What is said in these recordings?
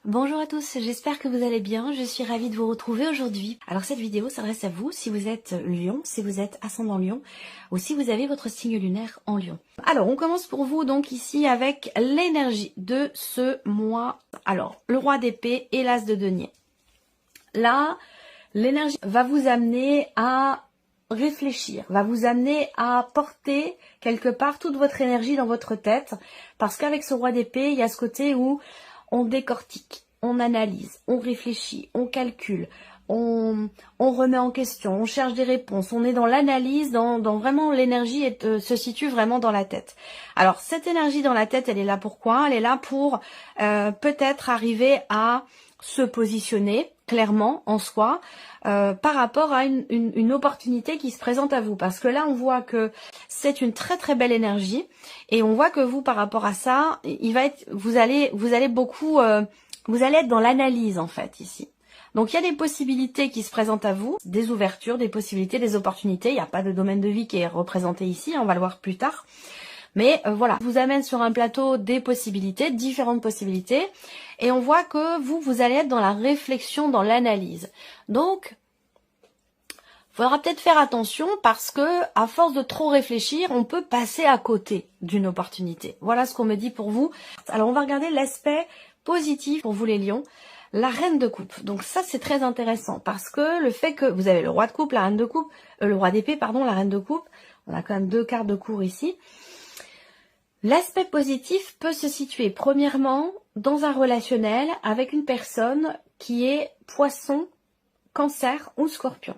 Bonjour à tous, j'espère que vous allez bien, je suis ravie de vous retrouver aujourd'hui. Alors cette vidéo s'adresse à vous si vous êtes Lion, si vous êtes ascendant Lion ou si vous avez votre signe lunaire en Lion. Alors on commence pour vous donc ici avec l'énergie de ce mois. Alors le roi d'épée et l'as de denier. Là, l'énergie va vous amener à réfléchir, va vous amener à porter quelque part toute votre énergie dans votre tête parce qu'avec ce roi d'épée, il y a ce côté où on décortique, on analyse, on réfléchit, on calcule, on remet en question, on cherche des réponses, on est dans l'analyse, dans vraiment l'énergie se situe vraiment dans la tête. Alors cette énergie dans la tête, elle est là pour quoi? Elle est là pour peut-être arriver à se positionner clairement en soi par rapport à une opportunité qui se présente à vous. Parce que là, on voit que c'est une très très belle énergie et on voit que vous, par rapport à ça, vous allez beaucoup, vous allez être dans l'analyse en fait ici. Donc il y a des possibilités qui se présentent à vous, des ouvertures, des possibilités, des opportunités. Il n'y a pas de domaine de vie qui est représenté ici, on va le voir plus tard. Mais voilà, je vous amène sur un plateau des possibilités, différentes possibilités. Et on voit que vous allez être dans la réflexion, dans l'analyse. Donc, il faudra peut-être faire attention parce que à force de trop réfléchir, on peut passer à côté d'une opportunité. Voilà ce qu'on me dit pour vous. Alors, on va regarder l'aspect positif pour vous les lions. La reine de coupe. Donc ça, c'est très intéressant parce que le fait que vous avez le roi de coupe, la reine de coupe, le roi d'épée, pardon, la reine de coupe. On a quand même deux cartes de cour ici. L'aspect positif peut se situer premièrement dans un relationnel avec une personne qui est poisson, cancer ou scorpion.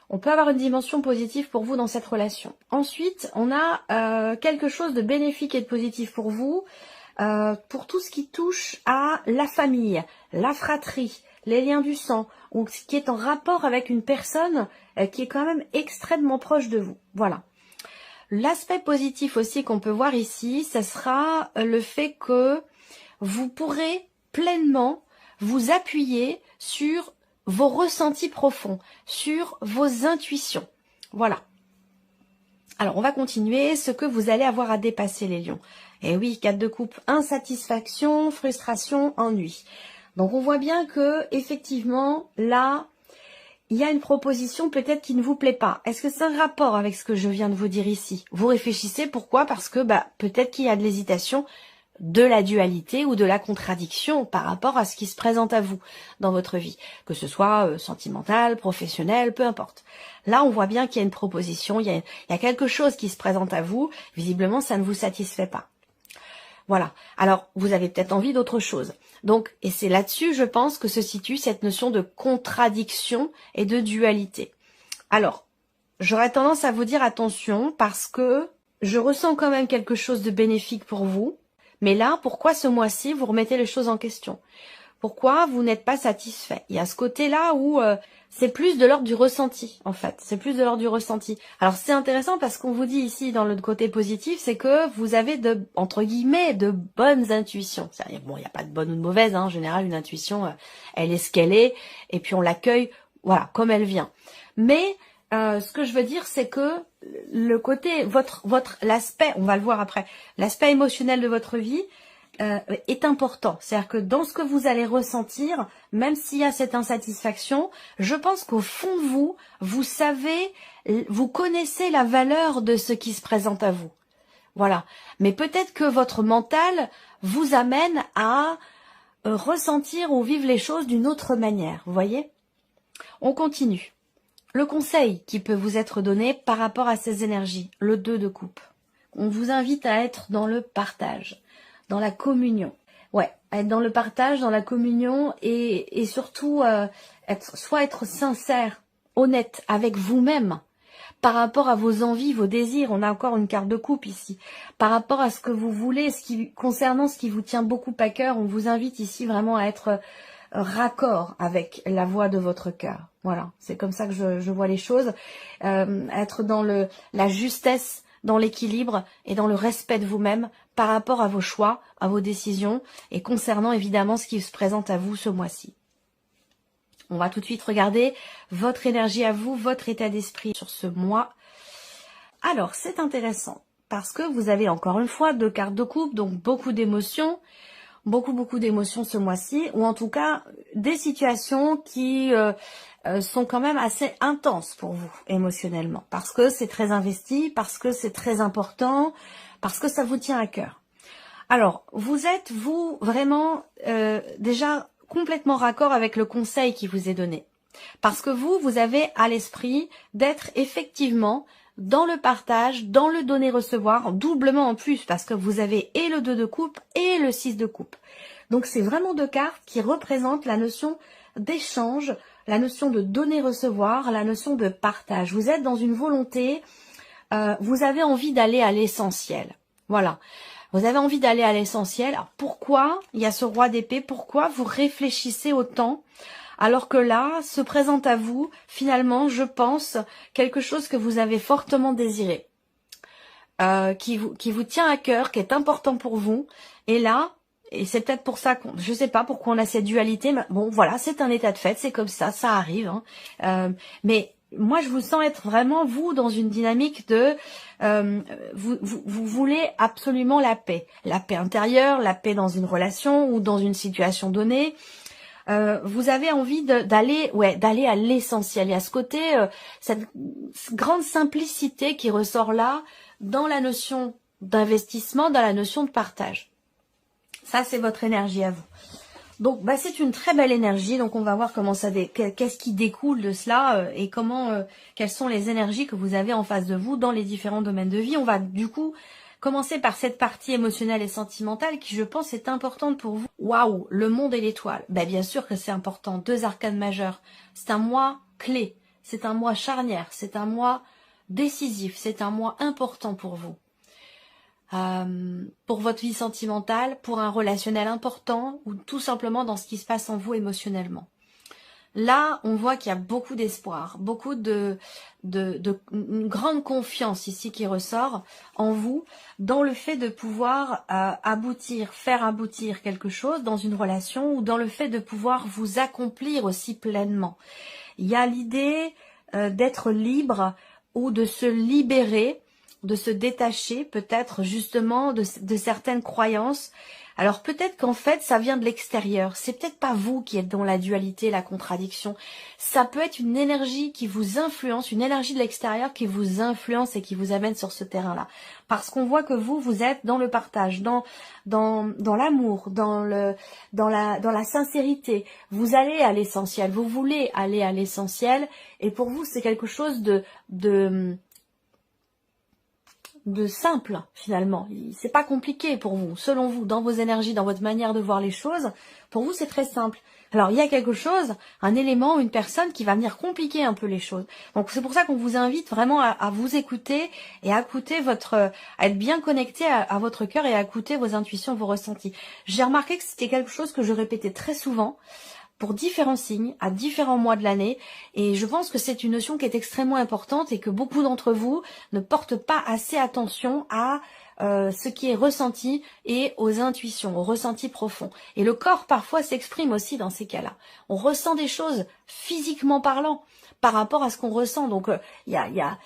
On peut avoir une dimension positive pour vous dans cette relation. Ensuite, on a quelque chose de bénéfique et de positif pour vous pour tout ce qui touche à la famille, la fratrie, les liens du sang, ou ce qui est en rapport avec une personne qui est quand même extrêmement proche de vous. Voilà. L'aspect positif aussi qu'on peut voir ici, ce sera le fait que vous pourrez pleinement vous appuyer sur vos ressentis profonds, sur vos intuitions. Voilà. Alors, on va continuer. Ce que vous allez avoir à dépasser, les lions. Et oui, 4 de coupe, insatisfaction, frustration, ennui. Donc, on voit bien que effectivement, là, il y a une proposition peut-être qui ne vous plaît pas. Est-ce que c'est un rapport avec ce que je viens de vous dire ici? Vous réfléchissez, pourquoi? Parce que peut-être qu'il y a de l'hésitation, de la dualité ou de la contradiction par rapport à ce qui se présente à vous dans votre vie. Que ce soit sentimental, professionnel, peu importe. Là, on voit bien qu'il y a une proposition, il y a quelque chose qui se présente à vous. Visiblement, ça ne vous satisfait pas. Voilà. Alors, vous avez peut-être envie d'autre chose. Donc, et c'est là-dessus, je pense, que se situe cette notion de contradiction et de dualité. Alors, j'aurais tendance à vous dire attention parce que je ressens quand même quelque chose de bénéfique pour vous. Mais là, pourquoi ce mois-ci, vous remettez les choses en question? Pourquoi vous n'êtes pas satisfait? Il y a ce côté-là où c'est plus de l'ordre du ressenti, en fait. C'est plus de l'ordre du ressenti. Alors, c'est intéressant parce qu'on vous dit ici, dans le côté positif, c'est que vous avez entre guillemets, de bonnes intuitions. Bon, il n'y a pas de bonne ou de mauvaise, hein. En général, une intuition, elle est ce qu'elle est, et puis on l'accueille, voilà, comme elle vient. Mais ce que je veux dire, c'est que le côté, l'aspect, on va le voir après, l'aspect émotionnel de votre vie est important. C'est-à-dire que dans ce que vous allez ressentir, même s'il y a cette insatisfaction, je pense qu'au fond de vous, vous savez, vous connaissez la valeur de ce qui se présente à vous. Voilà. Mais peut-être que votre mental vous amène à ressentir ou vivre les choses d'une autre manière. Vous voyez? On continue. Le conseil qui peut vous être donné par rapport à ces énergies, le 2 de coupe. On vous invite à être dans le partage, dans la communion. Ouais, être dans le partage, dans la communion et surtout être sincère, honnête avec vous-même par rapport à vos envies, vos désirs. On a encore une carte de coupe ici. Par rapport à ce que vous voulez, concernant ce qui vous tient beaucoup à cœur, on vous invite ici vraiment à être raccord avec la voix de votre cœur. Voilà, c'est comme ça que je vois les choses. Être dans la justesse, dans l'équilibre et dans le respect de vous-même par rapport à vos choix, à vos décisions et concernant évidemment ce qui se présente à vous ce mois-ci. On va tout de suite regarder votre énergie à vous, votre état d'esprit sur ce mois. Alors, c'est intéressant parce que vous avez encore une fois 2 cartes de coupe, donc beaucoup d'émotions. beaucoup d'émotions ce mois-ci, ou en tout cas des situations qui sont quand même assez intenses pour vous émotionnellement, parce que c'est très investi, parce que c'est très important, parce que ça vous tient à cœur. Alors, vous êtes, vous, vraiment déjà complètement raccord avec le conseil qui vous est donné. Parce que vous avez à l'esprit d'être effectivement dans le partage, dans le donner-recevoir, doublement en plus, parce que vous avez et le 2 de coupe et le 6 de coupe. Donc c'est vraiment deux cartes qui représentent la notion d'échange, la notion de donner-recevoir, la notion de partage. Vous êtes dans une volonté, vous avez envie d'aller à l'essentiel. Voilà. Vous avez envie d'aller à l'essentiel. Alors pourquoi il y a ce roi d'épée? Pourquoi vous réfléchissez autant? Alors que là, se présente à vous, finalement, je pense, quelque chose que vous avez fortement désiré, qui vous tient à cœur, qui est important pour vous. Et là, et c'est peut-être pour ça qu'on, je sais pas pourquoi on a cette dualité, mais bon, voilà, c'est un état de fait, c'est comme ça arrive. Hein. Mais moi, je vous sens être vraiment, vous, dans une dynamique de... vous voulez absolument la paix intérieure, la paix dans une relation ou dans une situation donnée. Vous avez envie d'aller à l'essentiel. Il y a ce côté, cette grande simplicité qui ressort là dans la notion d'investissement, dans la notion de partage. Ça, c'est votre énergie à vous. Donc, c'est une très belle énergie. Donc, on va voir comment ça, qu'est-ce qui découle de cela et quelles sont les énergies que vous avez en face de vous dans les différents domaines de vie. On va du coup commencer par cette partie émotionnelle et sentimentale qui, je pense, est importante pour vous. Waouh, le monde et l'étoile. Bien sûr que c'est important. 2 arcanes majeures. C'est un mois clé. C'est un mois charnière. C'est un mois décisif. C'est un mois important pour vous. Pour votre vie sentimentale, pour un relationnel important ou tout simplement dans ce qui se passe en vous émotionnellement. Là, on voit qu'il y a beaucoup d'espoir, beaucoup une grande confiance ici qui ressort en vous, dans le fait de pouvoir faire aboutir quelque chose dans une relation ou dans le fait de pouvoir vous accomplir aussi pleinement. Il y a l'idée d'être libre ou de se libérer, de se détacher peut-être justement de certaines croyances. Alors peut-être qu'en fait ça vient de l'extérieur, c'est peut-être pas vous qui êtes dans la dualité, la contradiction, ça peut être une énergie qui vous influence, une énergie de l'extérieur qui vous influence et qui vous amène sur ce terrain-là. Parce qu'on voit que vous êtes dans le partage, dans l'amour, dans la sincérité, vous allez à l'essentiel, vous voulez aller à l'essentiel et pour vous c'est quelque chose de simple finalement, c'est pas compliqué pour vous, selon vous, dans vos énergies, dans votre manière de voir les choses, pour vous c'est très simple. Alors il y a quelque chose, un élément, une personne qui va venir compliquer un peu les choses. Donc c'est pour ça qu'on vous invite vraiment à vous écouter et à écouter à être bien connecté à votre cœur et à écouter vos intuitions, vos ressentis. J'ai remarqué que c'était quelque chose que je répétais très souvent, pour différents signes, à différents mois de l'année, et je pense que c'est une notion qui est extrêmement importante et que beaucoup d'entre vous ne portent pas assez attention à ce qui est ressenti et aux intuitions, aux ressentis profonds. Et le corps parfois s'exprime aussi dans ces cas-là. On ressent des choses physiquement parlant par rapport à ce qu'on ressent. Donc il y a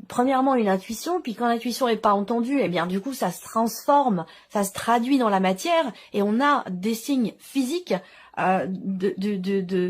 premièrement une intuition, puis quand l'intuition n'est pas entendue, eh bien du coup ça se transforme, ça se traduit dans la matière et on a des signes physiques. Des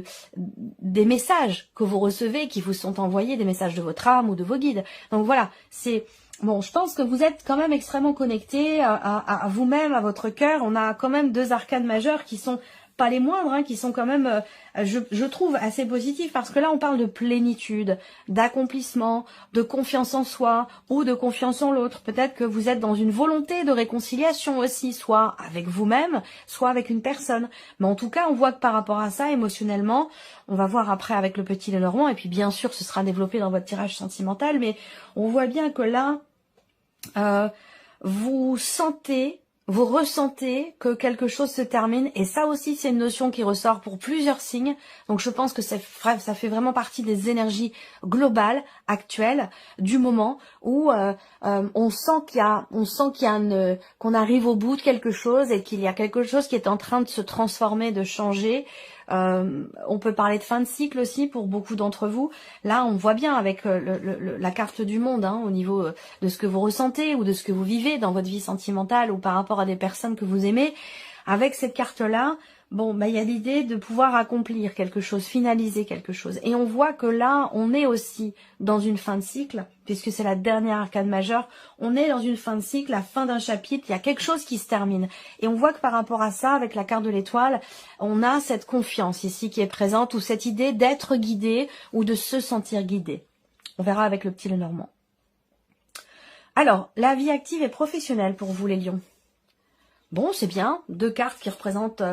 messages que vous recevez, qui vous sont envoyés, des messages de votre âme ou de vos guides. Donc voilà, c'est bon. Je pense que vous êtes quand même extrêmement connecté à vous-même, à votre cœur. On a quand même 2 arcanes majeures qui sont pas les moindres, hein, qui sont quand même, je trouve, assez positifs, parce que là, on parle de plénitude, d'accomplissement, de confiance en soi, ou de confiance en l'autre. Peut-être que vous êtes dans une volonté de réconciliation aussi, soit avec vous-même, soit avec une personne. Mais en tout cas, on voit que par rapport à ça, émotionnellement, on va voir après avec le petit Lenormand, et puis bien sûr, ce sera développé dans votre tirage sentimental, mais on voit bien que là, vous ressentez que quelque chose se termine, et ça aussi c'est une notion qui ressort pour plusieurs signes. Donc je pense que ça fait vraiment partie des énergies globales actuelles du moment où on sent qu'on arrive au bout de quelque chose et qu'il y a quelque chose qui est en train de se transformer, de changer. On peut parler de fin de cycle aussi pour beaucoup d'entre vous. Là, on voit bien avec la carte du monde, hein, au niveau de ce que vous ressentez ou de ce que vous vivez dans votre vie sentimentale ou par rapport à des personnes que vous aimez. Avec cette carte-là, bon, bah, il y a l'idée de pouvoir accomplir quelque chose, finaliser quelque chose. Et on voit que là, on est aussi dans une fin de cycle, puisque c'est la dernière arcane majeure. On est dans une fin de cycle, la fin d'un chapitre, il y a quelque chose qui se termine. Et on voit que par rapport à ça, avec la carte de l'étoile, on a cette confiance ici qui est présente, ou cette idée d'être guidé, ou de se sentir guidé. On verra avec le petit Lenormand. Alors, la vie active et professionnelle pour vous les lions. Bon, c'est bien, 2 cartes qui représentent,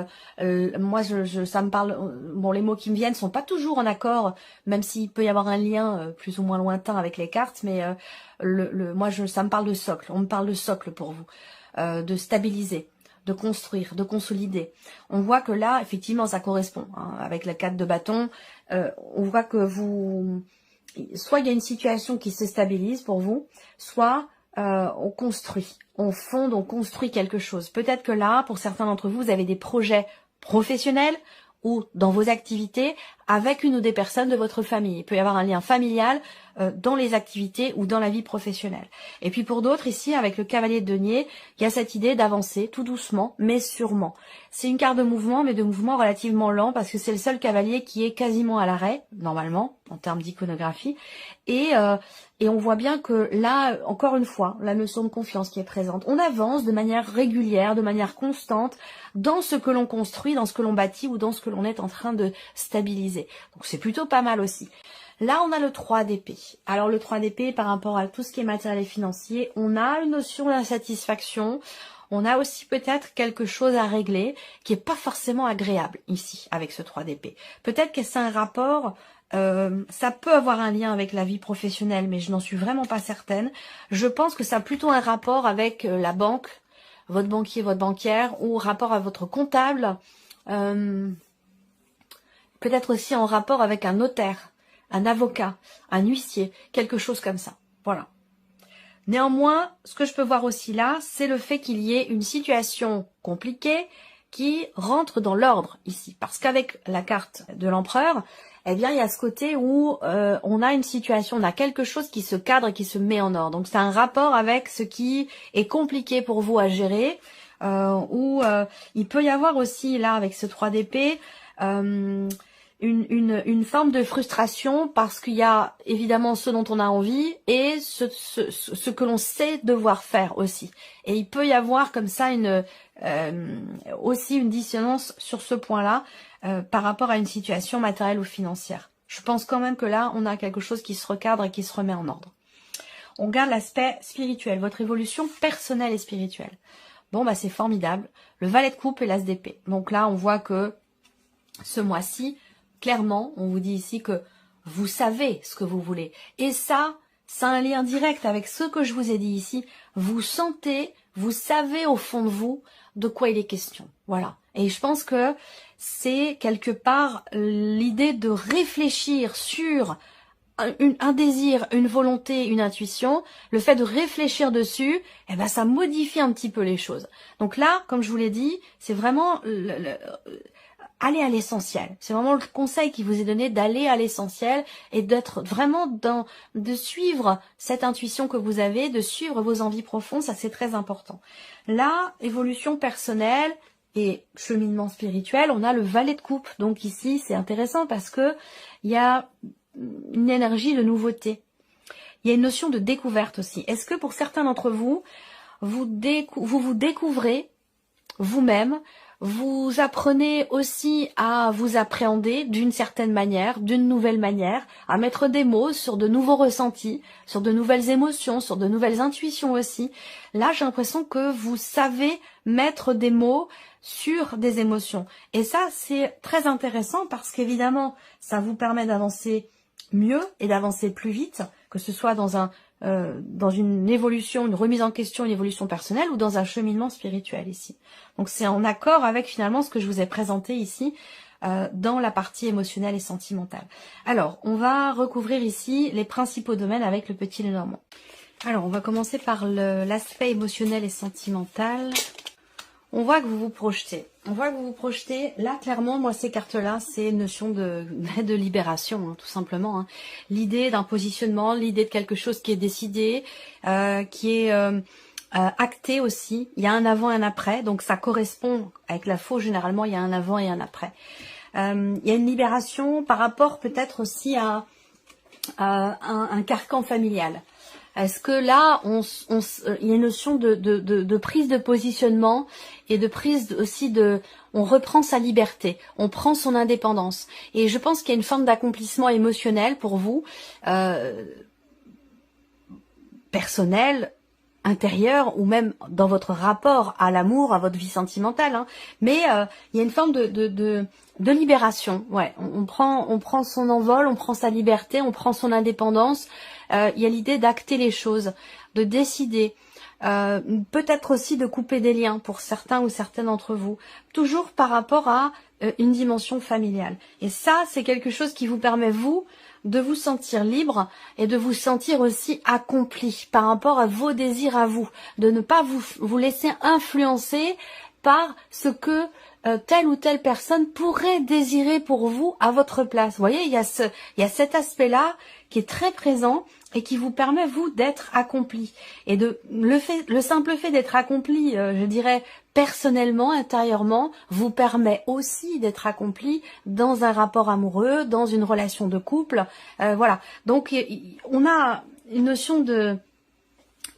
moi ça me parle, bon les mots qui me viennent sont pas toujours en accord, même s'il peut y avoir un lien plus ou moins lointain avec les cartes, mais ça me parle de socle, on me parle de socle pour vous, de stabiliser, de construire, de consolider. On voit que là, effectivement, ça correspond, hein, avec la 4 de bâton, on voit que soit il y a une situation qui se stabilise pour vous, soit on construit, on fonde, on construit quelque chose. Peut-être que là, pour certains d'entre vous, vous avez des projets professionnels ou dans vos activités avec une ou des personnes de votre famille. Il peut y avoir un lien familial dans les activités ou dans la vie professionnelle. Et puis pour d'autres, ici, avec le cavalier de denier, il y a cette idée d'avancer tout doucement, mais sûrement. C'est une carte de mouvement, mais de mouvement relativement lent, parce que c'est le seul cavalier qui est quasiment à l'arrêt, normalement, en termes d'iconographie. Et on voit bien que là, encore une fois, la notion de confiance qui est présente. On avance de manière régulière, de manière constante, dans ce que l'on construit, dans ce que l'on bâtit ou dans ce que l'on est en train de stabiliser. Donc c'est plutôt pas mal aussi. Là, on a le 3 d'épée. Alors le 3 d'épée, par rapport à tout ce qui est matériel et financier, on a une notion d'insatisfaction. On a aussi peut-être quelque chose à régler qui est pas forcément agréable ici, avec ce 3 d'épée. Peut-être que c'est un rapport, ça peut avoir un lien avec la vie professionnelle, mais je n'en suis vraiment pas certaine. Je pense que ça a plutôt un rapport avec la banque, votre banquier, votre banquière, ou rapport à votre comptable, peut-être aussi en rapport avec un notaire, un avocat, un huissier, quelque chose comme ça. Voilà. Néanmoins, ce que je peux voir aussi là, c'est le fait qu'il y ait une situation compliquée qui rentre dans l'ordre ici. Parce qu'avec la carte de l'empereur, eh bien, il y a ce côté où on a une situation, on a quelque chose qui se cadre et qui se met en ordre. Donc, c'est un rapport avec ce qui est compliqué pour vous à gérer, où il peut y avoir aussi, là, avec ce 3 d'épée, une forme de frustration parce qu'il y a évidemment ce dont on a envie et ce que l'on sait devoir faire aussi. Et il peut y avoir comme ça aussi une dissonance sur ce point-là par rapport à une situation matérielle ou financière. Je pense quand même que là, on a quelque chose qui se recadre et qui se remet en ordre. On garde l'aspect spirituel, votre évolution personnelle et spirituelle. Bon, bah c'est formidable. Le valet de coupe et l'as d'épée. Donc là, on voit que ce mois-ci, clairement, on vous dit ici que vous savez ce que vous voulez. Et ça, c'est un lien direct avec ce que je vous ai dit ici. Vous sentez, vous savez au fond de vous de quoi il est question. Voilà. Et je pense que c'est quelque part l'idée de réfléchir sur un désir, une volonté, une intuition. Le fait de réfléchir dessus, eh ben, ça modifie un petit peu les choses. Donc là, comme je vous l'ai dit, c'est vraiment aller à l'essentiel. C'est vraiment le conseil qui vous est donné d'aller à l'essentiel et d'être vraiment de suivre cette intuition que vous avez, de suivre vos envies profondes, ça c'est très important. Là, évolution personnelle et cheminement spirituel, on a le valet de coupe. Donc ici, c'est intéressant parce que il y a une énergie de nouveauté. Il y a une notion de découverte aussi. Est-ce que pour certains d'entre vous, vous vous découvrez vous-même, vous apprenez aussi à vous appréhender d'une certaine manière, d'une nouvelle manière, à mettre des mots sur de nouveaux ressentis, sur de nouvelles émotions, sur de nouvelles intuitions aussi. Là, j'ai l'impression que vous savez mettre des mots sur des émotions. Et ça, c'est très intéressant parce qu'évidemment, ça vous permet d'avancer mieux et d'avancer plus vite, que ce soit dans une évolution, une remise en question, une évolution personnelle ou dans un cheminement spirituel ici. Donc c'est en accord avec finalement ce que je vous ai présenté ici dans la partie émotionnelle et sentimentale. Alors, on va recouvrir ici les principaux domaines avec le petit Lenormand. Alors, on va commencer par l'aspect émotionnel et sentimental. On voit que vous vous projetez. On voit que vous vous projetez. Là, clairement, moi, ces cartes-là, c'est une notion de libération, hein, tout simplement. Hein. L'idée d'un positionnement, l'idée de quelque chose qui est décidé, qui est acté aussi. Il y a un avant et un après, donc ça correspond avec la faux. Généralement, il y a un avant et un après. Il y a une libération par rapport peut-être aussi à un carcan familial. Est-ce que là, il y a une notion de prise de positionnement et de prise aussi on reprend sa liberté, on prend son indépendance. Et je pense qu'il y a une forme d'accomplissement émotionnel pour vous, personnel, intérieur, ou même dans votre rapport à l'amour, à votre vie sentimentale. Hein. Mais il y a une forme de libération. Ouais, on prend son envol, on prend sa liberté, on prend son indépendance. Il y a l'idée d'acter les choses, de décider, peut-être aussi de couper des liens pour certains ou certaines d'entre vous, toujours par rapport à une dimension familiale. Et ça, c'est quelque chose qui vous permet, vous, de vous sentir libre et de vous sentir aussi accompli par rapport à vos désirs à vous, de ne pas vous laisser influencer par ce que telle ou telle personne pourrait désirer pour vous à votre place. Vous voyez, il y a cet aspect-là qui est très présent et qui vous permet, vous, d'être accompli. Et le simple fait d'être accompli, je dirais, personnellement, intérieurement, vous permet aussi d'être accompli dans un rapport amoureux, dans une relation de couple. Voilà. Donc, on a une notion de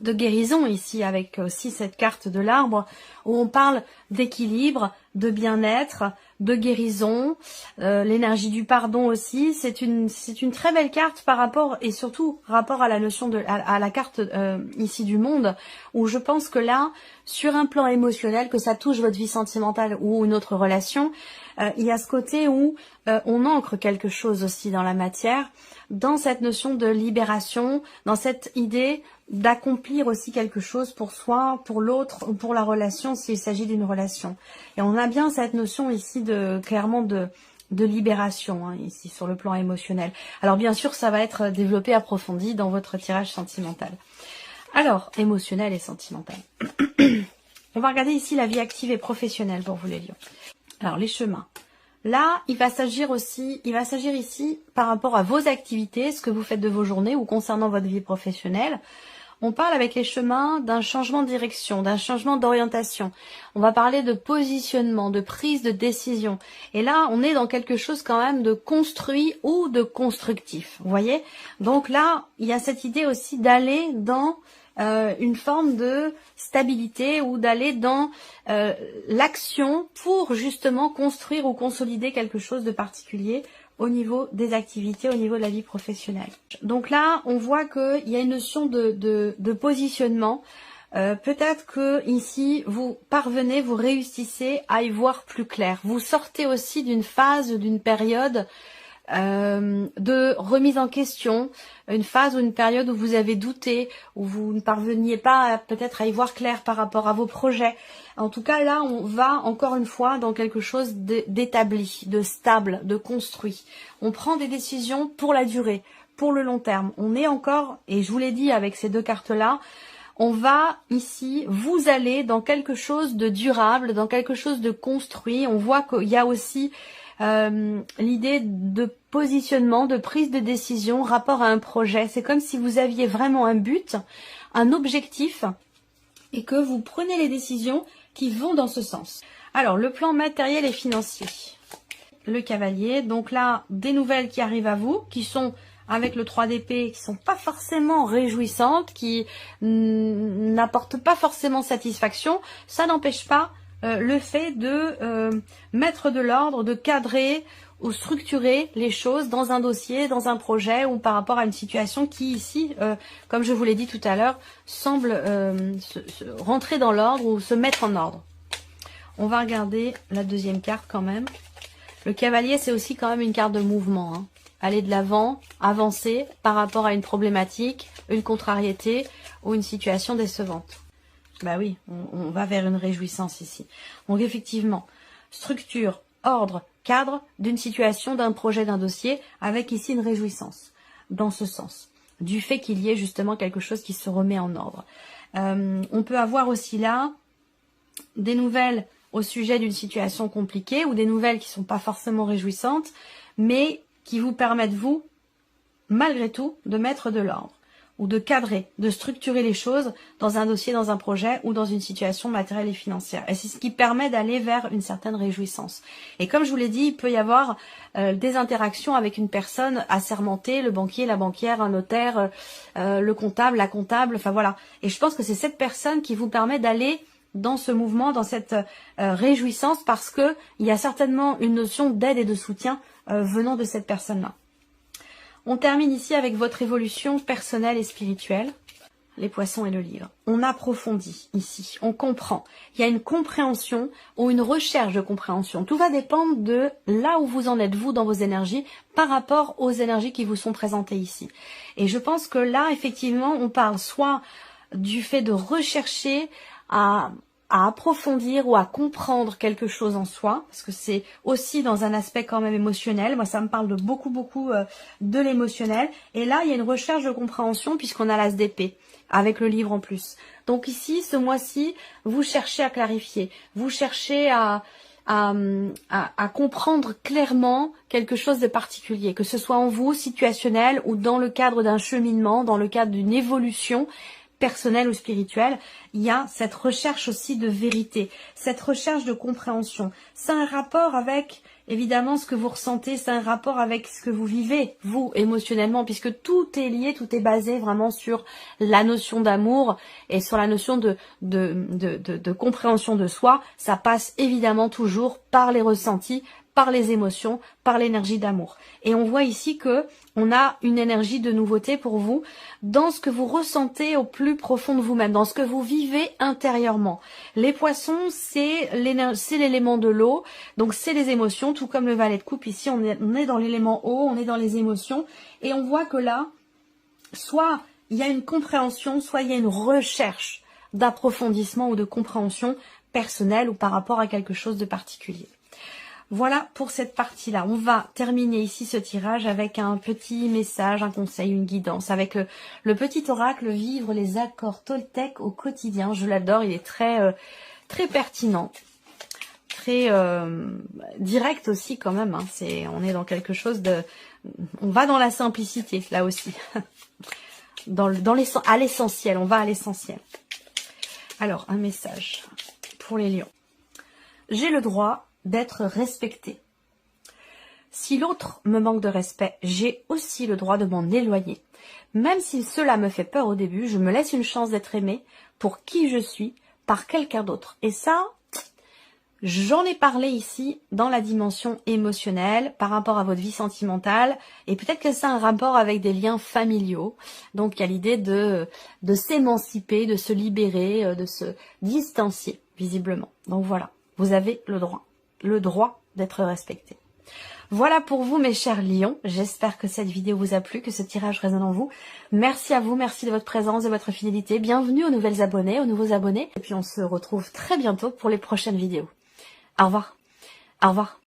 guérison ici, avec aussi cette carte de l'arbre, où on parle d'équilibre, de bien-être, de guérison, l'énergie du pardon aussi. C'est une très belle carte par rapport, et surtout rapport à la notion à la carte ici du monde, où je pense que là, sur un plan émotionnel, que ça touche votre vie sentimentale ou une autre relation, il y a ce côté où on ancre quelque chose aussi dans la matière, dans cette notion de libération, dans cette idée d'accomplir aussi quelque chose pour soi, pour l'autre, ou pour la relation s'il s'agit d'une relation. Et on a bien cette notion ici clairement de libération, hein, ici sur le plan émotionnel. Alors bien sûr, ça va être développé, approfondi dans votre tirage sentimental. Alors, émotionnel et sentimental. On va regarder ici la vie active et professionnelle pour vous les lions. Alors les chemins. Là, il va s'agir ici par rapport à vos activités, ce que vous faites de vos journées ou concernant votre vie professionnelle. On parle avec les chemins d'un changement de direction, d'un changement d'orientation. On va parler de positionnement, de prise de décision. Et là, on est dans quelque chose quand même de construit ou de constructif. Vous voyez? Donc là, il y a cette idée aussi d'aller dans une forme de stabilité ou d'aller dans l'action pour justement construire ou consolider quelque chose de particulier au niveau des activités, au niveau de la vie professionnelle. Donc là, on voit qu'il y a une notion de positionnement. Peut-être que ici, vous parvenez, vous réussissez à y voir plus clair. Vous sortez aussi d'une phase, d'une période de remise en question, une phase ou une période où vous avez douté, où vous ne parveniez pas peut-être à y voir clair par rapport à vos projets. En tout cas, là, on va encore une fois dans quelque chose d'établi, de stable, de construit. On prend des décisions pour la durée, pour le long terme. On est encore, et je vous l'ai dit avec ces deux cartes-là, on va ici, vous allez dans quelque chose de durable, dans quelque chose de construit. On voit qu'il y a aussi l'idée de positionnement, de prise de décision, rapport à un projet. C'est comme si vous aviez vraiment un but, un objectif, et que vous prenez les décisions qui vont dans ce sens. Alors, le plan matériel et financier. Le cavalier, donc là, des nouvelles qui arrivent à vous, qui sont avec le 3 d'épée, qui sont pas forcément réjouissantes, qui n'apportent pas forcément satisfaction. Ça n'empêche pas le fait de mettre de l'ordre, de cadrer ou structurer les choses dans un dossier, dans un projet ou par rapport à une situation qui ici, comme je vous l'ai dit tout à l'heure, semble rentrer dans l'ordre ou se mettre en ordre. On va regarder la deuxième carte quand même. Le cavalier, c'est aussi quand même une carte de mouvement, hein. Aller de l'avant, avancer par rapport à une problématique, une contrariété ou une situation décevante. Bah oui, on va vers une réjouissance ici. Donc effectivement, structure, ordre, cadre d'une situation, d'un projet, d'un dossier, avec ici une réjouissance, dans ce sens, du fait qu'il y ait justement quelque chose qui se remet en ordre. On peut avoir aussi là des nouvelles au sujet d'une situation compliquée ou des nouvelles qui ne sont pas forcément réjouissantes, mais qui vous permettent, vous, malgré tout, de mettre de l'ordre ou de cadrer, de structurer les choses dans un dossier, dans un projet ou dans une situation matérielle et financière. Et c'est ce qui permet d'aller vers une certaine réjouissance. Et comme je vous l'ai dit, il peut y avoir des interactions avec une personne assermentée, le banquier, la banquière, un notaire, le comptable, la comptable, enfin voilà. Et je pense que c'est cette personne qui vous permet d'aller dans ce mouvement, dans cette réjouissance, parce que il y a certainement une notion d'aide et de soutien venant de cette personne-là. On termine ici avec votre évolution personnelle et spirituelle, les poissons et le livre. On approfondit ici, on comprend. Il y a une compréhension ou une recherche de compréhension. Tout va dépendre de là où vous en êtes, vous, dans vos énergies, par rapport aux énergies qui vous sont présentées ici. Et je pense que là, effectivement, on parle soit du fait de rechercher à approfondir ou à comprendre quelque chose en soi, parce que c'est aussi dans un aspect quand même émotionnel. Moi, ça me parle de beaucoup de l'émotionnel. Et là, il y a une recherche de compréhension puisqu'on a l'as d'épée, avec le livre en plus. Donc ici, ce mois-ci, vous cherchez à clarifier, vous cherchez à comprendre clairement quelque chose de particulier, que ce soit en vous, situationnel, ou dans le cadre d'un cheminement, dans le cadre d'une évolution personnelle ou spirituelle. Il y a cette recherche aussi de vérité, cette recherche de compréhension. C'est un rapport avec, évidemment, ce que vous ressentez, c'est un rapport avec ce que vous vivez, vous, émotionnellement, puisque tout est lié, tout est basé vraiment sur la notion d'amour et sur la notion de compréhension de soi. Ça passe évidemment toujours par les ressentis, par les émotions, par l'énergie d'amour. Et on voit ici que on a une énergie de nouveauté pour vous dans ce que vous ressentez au plus profond de vous-même, dans ce que vous vivez intérieurement. Les poissons, c'est l'élément de l'eau, donc c'est les émotions, tout comme le valet de coupe. Ici, on est dans l'élément eau, on est dans les émotions, et on voit que là, soit il y a une compréhension, soit il y a une recherche d'approfondissement ou de compréhension personnelle ou par rapport à quelque chose de particulier. Voilà pour cette partie-là. On va terminer ici ce tirage avec un petit message, un conseil, une guidance, avec le petit oracle Vivre les accords Toltec au quotidien. Je l'adore, il est très pertinent, très direct aussi quand même. Hein. On est dans quelque chose de... On va dans la simplicité, là aussi. À l'essentiel, on va à l'essentiel. Alors, un message pour les lions. J'ai le droit d'être respecté. Si l'autre me manque de respect, j'ai aussi le droit de m'en éloigner. Même si cela me fait peur au début, je me laisse une chance d'être aimé pour qui je suis par quelqu'un d'autre. Et ça, j'en ai parlé ici dans la dimension émotionnelle par rapport à votre vie sentimentale, et peut-être que c'est un rapport avec des liens familiaux. Donc il y a l'idée de s'émanciper, de se libérer, de se distancier visiblement. Donc voilà, vous avez le droit d'être respecté. Voilà pour vous mes chers lions, j'espère que cette vidéo vous a plu, que ce tirage résonne en vous. Merci à vous, merci de votre présence, de votre fidélité. Bienvenue aux nouvelles abonnés, aux nouveaux abonnés. Et puis on se retrouve très bientôt pour les prochaines vidéos. Au revoir. Au revoir.